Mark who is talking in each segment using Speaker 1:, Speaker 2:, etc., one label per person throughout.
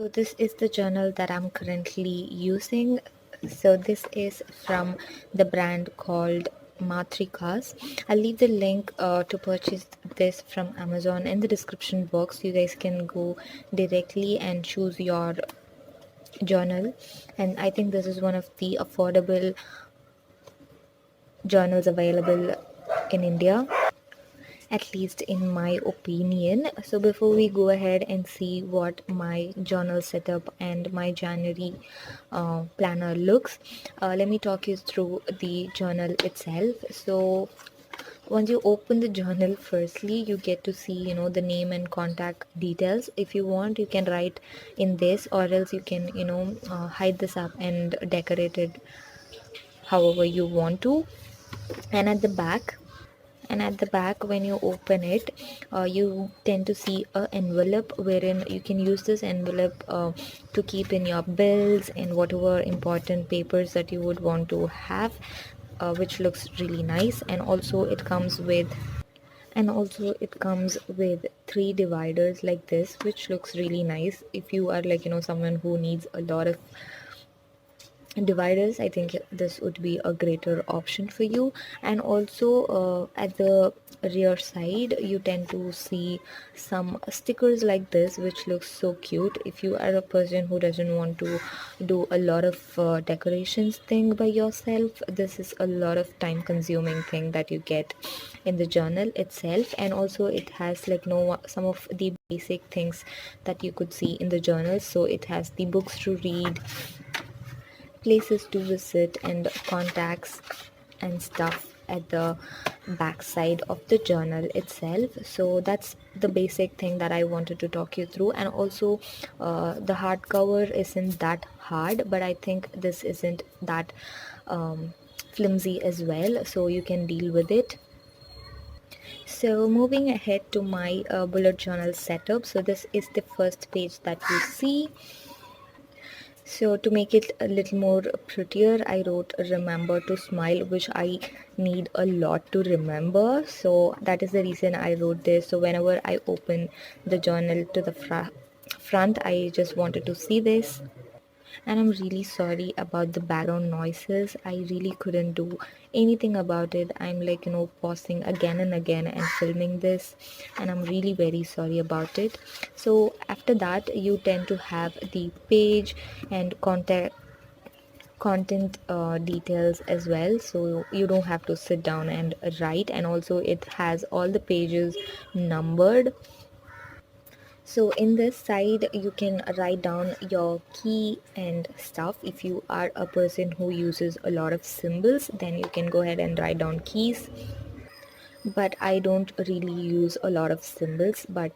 Speaker 1: So this is the journal that I'm currently using. So this is from the brand called Matrikas. I'll leave the link to purchase this from Amazon in the description box. You guys can go directly and choose your journal. And I think this is one of the affordable journals available in India, at least in my opinion. So before we go ahead and see what my journal setup and my January planner looks, let me talk you through the journal itself. So once you open the journal, firstly you get to see, the name and contact details. If you want, you can write in this, or else you can, hide this up and decorate it however you want to. And at the back, when you open it, you tend to see a envelope wherein you can use this envelope to keep in your bills and whatever important papers that you would want to have, which looks really nice. And also it comes with three dividers like this, which looks really nice if you are like, someone who needs a lot of dividers. I think this would be a greater option for you. And also at the rear side, you tend to see some stickers like this, which looks so cute. If you are a person who doesn't want to do a lot of decorations thing by yourself, this is a lot of time consuming thing that you get in the journal itself. And also it has like some of the basic things that you could see in the journal. So it has the books to read, places to visit, and contacts and stuff at the back side of the journal itself. So that's the basic thing that I wanted to talk you through. And also the hardcover isn't that hard, but I think this isn't that flimsy as well, so you can deal with it. So moving ahead to my bullet journal setup, so this is the first page that you see. So to make it a little more prettier, I wrote remember to smile, which I need a lot to remember. So that is the reason I wrote this. So whenever I open the journal to the front, I just wanted to see this. And I'm really sorry about the background noises. I really couldn't do anything about it. I'm like, pausing again and again and filming this, and I'm really very sorry about it. So after that, you tend to have the page and content details as well, so you don't have to sit down and write. And also it has all the pages numbered. So in this side, you can write down your key and stuff. If you are a person who uses a lot of symbols, then you can go ahead and write down keys. But I don't really use a lot of symbols, but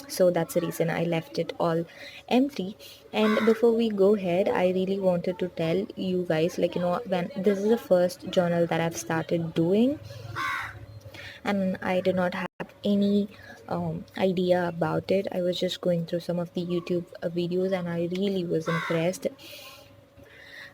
Speaker 1: so that's the reason I left it all empty. And before we go ahead, I really wanted to tell you guys, like, when this is the first journal that I've started doing, and I did not have any idea about it. I was just going through some of the YouTube videos, and I really was impressed.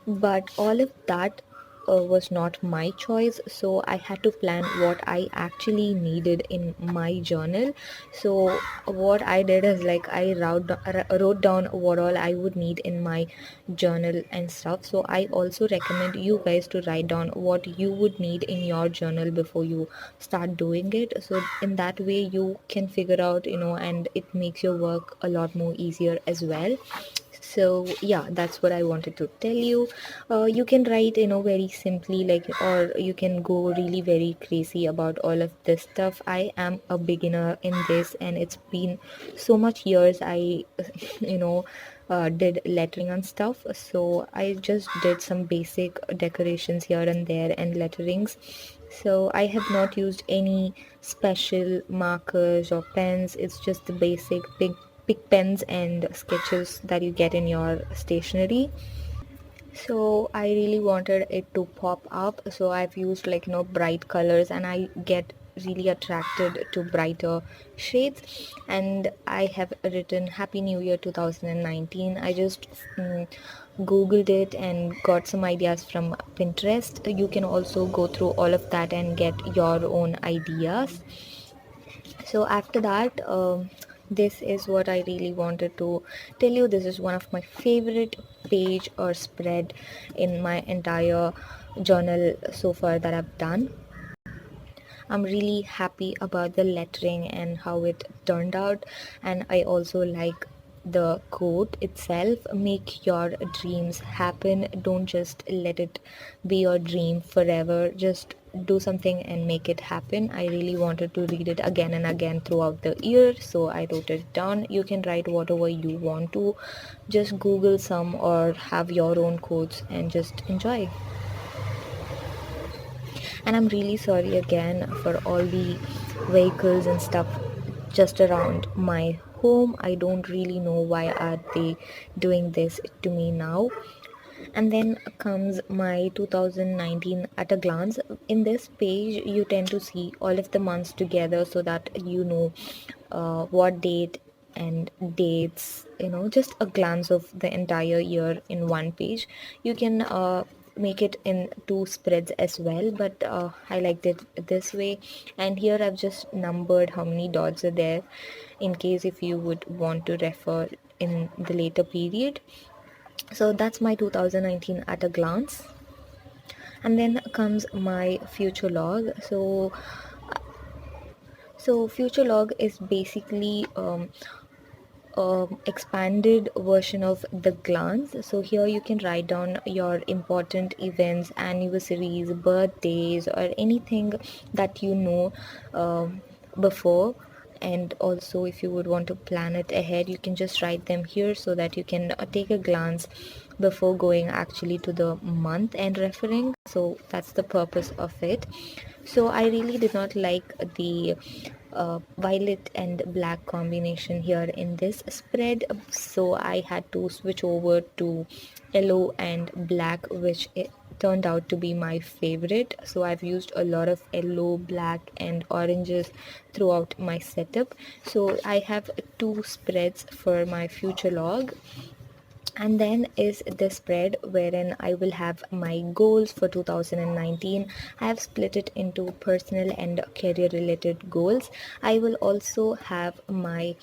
Speaker 1: But all of that was not my choice, so I had to plan what I actually needed in my journal. So what I did is, like, I wrote down what all I would need in my journal and stuff. So I also recommend you guys to write down what you would need in your journal before you start doing it, so in that way you can figure out, and it makes your work a lot more easier as well. So yeah, that's what I wanted to tell you. You can write, very simply, like, or you can go really very crazy about all of this stuff. I am a beginner in this, and it's been so much years I you know did lettering and stuff. So I just did some basic decorations here and there and letterings. So I have not used any special markers or pens. It's just the basic big pens and sketches that you get in your stationery. So I really wanted it to pop up, so I've used, like, bright colors, and I get really attracted to brighter shades. And I have written Happy New Year 2019. I just googled it and got some ideas from Pinterest. You can also go through all of that and get your own ideas. So after that, this is what I really wanted to tell you. This is one of my favorite page or spread in my entire journal so far that I've done. I'm really happy about the lettering and how it turned out, and I also like the quote itself: make your dreams happen, don't just let it be your dream forever, just do something and make it happen. I really wanted to read it again and again throughout the year, so I wrote it down. You can write whatever you want to, just google some or have your own quotes and just enjoy. And I'm really sorry again for all the vehicles and stuff just around my home. I don't really know why are they doing this to me now. And then comes my 2019 at a glance. In this page you tend to see all of the months together so that you know what date and dates, just a glance of the entire year in one page. You can make it in two spreads as well, but I liked it this way. And here I've just numbered how many dots are there in case if you would want to refer in the later period. So that's my 2019 at a glance. And then comes my future log. So future log is basically expanded version of the glance. So here you can write down your important events, anniversaries, birthdays, or anything that you know before. And also if you would want to plan it ahead, you can just write them here so that you can take a glance before going actually to the month and referring. So that's the purpose of it. So I really did not like the violet and black combination here in this spread, so I had to switch over to yellow and black, which it turned out to be my favorite. So I've used a lot of yellow, black and oranges throughout my setup. So I have two spreads for my future log. And then is the spread wherein I will have my goals for 2019. I have split it into personal and career related goals. I will also have my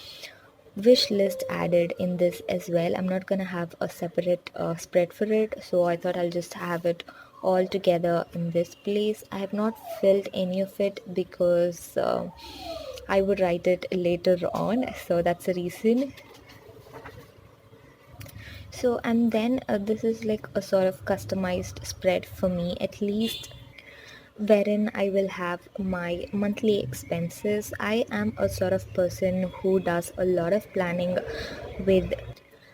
Speaker 1: wish list added in this as well. I'm not gonna have a separate spread for it, so I thought I'll just have it all together in this place. I have not filled any of it because I would write it later on, so that's the reason. So, and then this is like a sort of customized spread for me, at least, wherein I will have my monthly expenses. I am a sort of person who does a lot of planning with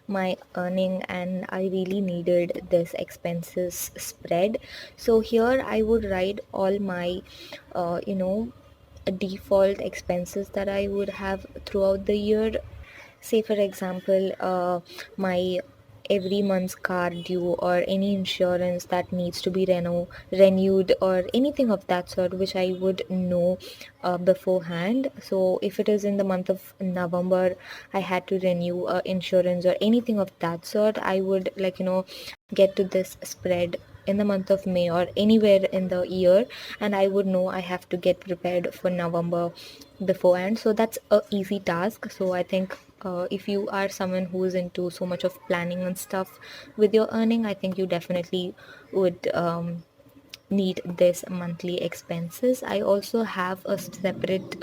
Speaker 1: my earning, and I really needed this expenses spread. So here I would write all my, default expenses that I would have throughout the year. Say for example, my every month's car due, or any insurance that needs to be renewed, or anything of that sort which I would know beforehand. So if it is in the month of November, I had to renew insurance or anything of that sort, I would get to this spread in the month of May or anywhere in the year, and I would know I have to get prepared for November beforehand. So that's a easy task. So I think if you are someone who is into so much of planning and stuff with your earning, I think you definitely would need this monthly expenses. I also have a separate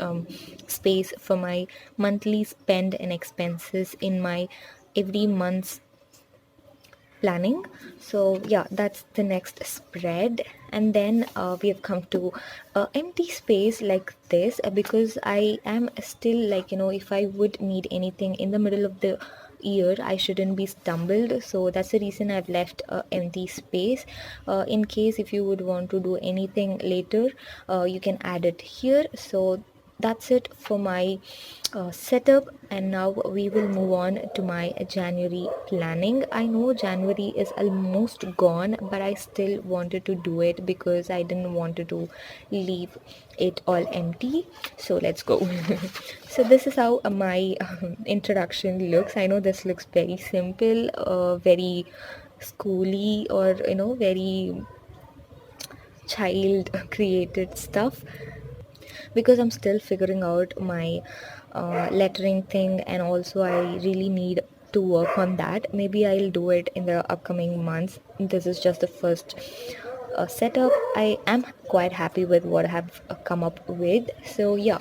Speaker 1: space for my monthly spend and expenses in my every month's planning. So yeah, that's the next spread. And then we have come to empty space like this, because I am still if I would need anything in the middle of the year, I shouldn't be stumbled. So that's the reason I've left empty space. In case if you would want to do anything later, you can add it here. So that's it for my setup. And now we will move on to my January planning. I know January is almost gone, but I still wanted to do it because I didn't want to leave it all empty. So let's go. So this is how my introduction looks. I know this looks very simple, very schooly, or very child created stuff, because I'm still figuring out my lettering thing, and also I really need to work on that. Maybe I'll do it in the upcoming months. This is just the first setup. I am quite happy with what I have come up with. So yeah,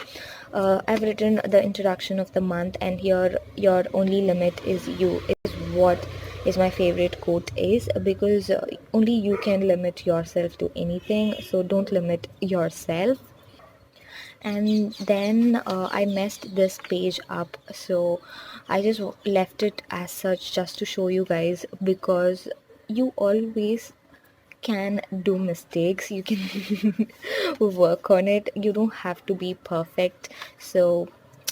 Speaker 1: I've written the introduction of the month, and here your only limit is you is what is my favorite quote is, because only you can limit yourself to anything, so don't limit yourself. And then I messed this page up, so I just left it as such just to show you guys, because you always can do mistakes. You can work on it. You don't have to be perfect, so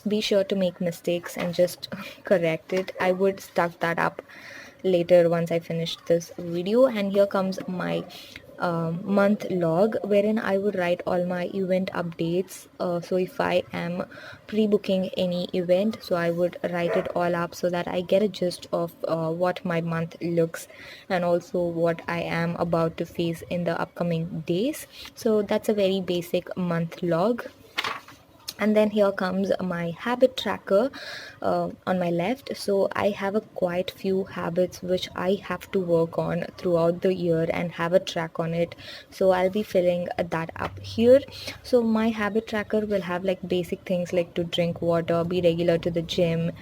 Speaker 1: be sure to make mistakes and just correct it. I would stuff that up later once I finish this video. And here comes my month log, wherein I would write all my event updates. So if I am pre-booking any event, so I would write it all up so that I get a gist of what my month looks, and also what I am about to face in the upcoming days. So that's a very basic month log. And then here comes my habit tracker on my left. So I have a quite few habits which I have to work on throughout the year and have a track on it, so I'll be filling that up here. So my habit tracker will have like basic things like to drink water, be regular to the gym,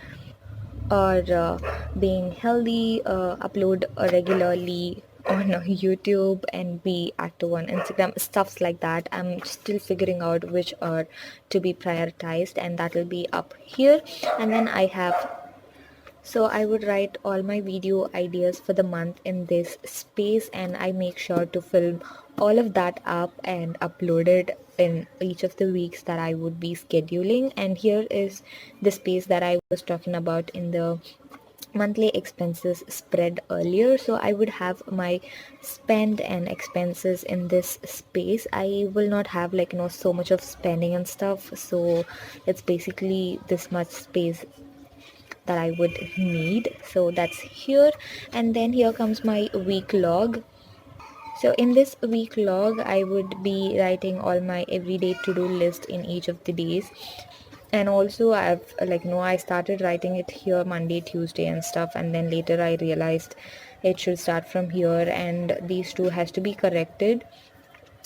Speaker 1: or being healthy, upload regularly on YouTube, and be active on Instagram, stuffs like that. I'm still figuring out which are to be prioritized, and that will be up here. And then I have, so I would write all my video ideas for the month in this space, and I make sure to film all of that up and upload it in each of the weeks that I would be scheduling. And here is the space that I was talking about in the monthly expenses spread earlier. So I would have my spend and expenses in this space. I will not have like so much of spending and stuff, so it's basically this much space that I would need. So that's here. And then here comes my week log. So in this week log, I would be writing all my everyday to-do list in each of the days. And also I've I started writing it here Monday, Tuesday and stuff, and then later I realized it should start from here, and these two has to be corrected.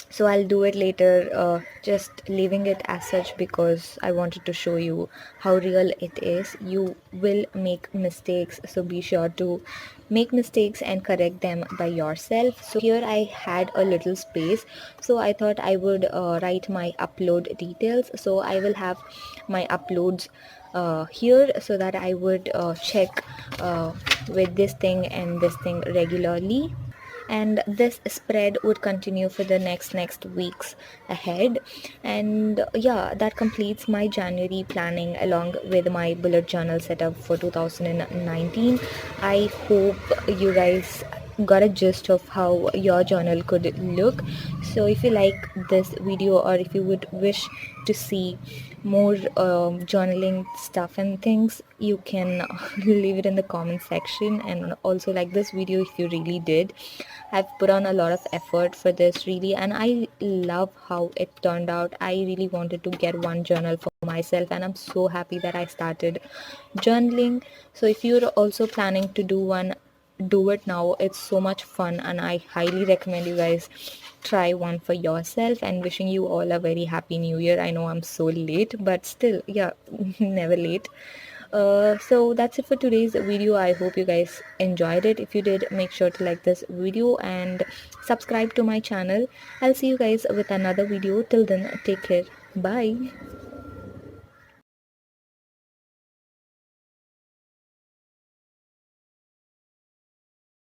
Speaker 1: So I'll do it later, just leaving it as such because I wanted to show you how real it is. You will make mistakes, so be sure to make mistakes and correct them by yourself. So here I had a little space, so I thought I would write my upload details. So I will have my uploads here, so that I would check with this thing and this thing regularly, and this spread would continue for the next weeks ahead. And yeah, that completes my January planning along with my bullet journal setup for 2019. I hope you guys got a gist of how your journal could look. So if you like this video, or if you would wish to see more journaling stuff and things, you can leave it in the comment section. And also like this video if you really did. I've put on a lot of effort for this really, and I love how it turned out. I really wanted to get one journal for myself, and I'm so happy that I started journaling. So if you're also planning to do one, do it now. It's so much fun, and I highly recommend you guys try one for yourself. And wishing you all a very happy new year. I know I'm so late, but still, yeah, never late. So that's it for today's video. I hope you guys enjoyed it. If you did, make sure to like this video and subscribe to my channel. I'll see you guys with another video. Till then, take care. Bye.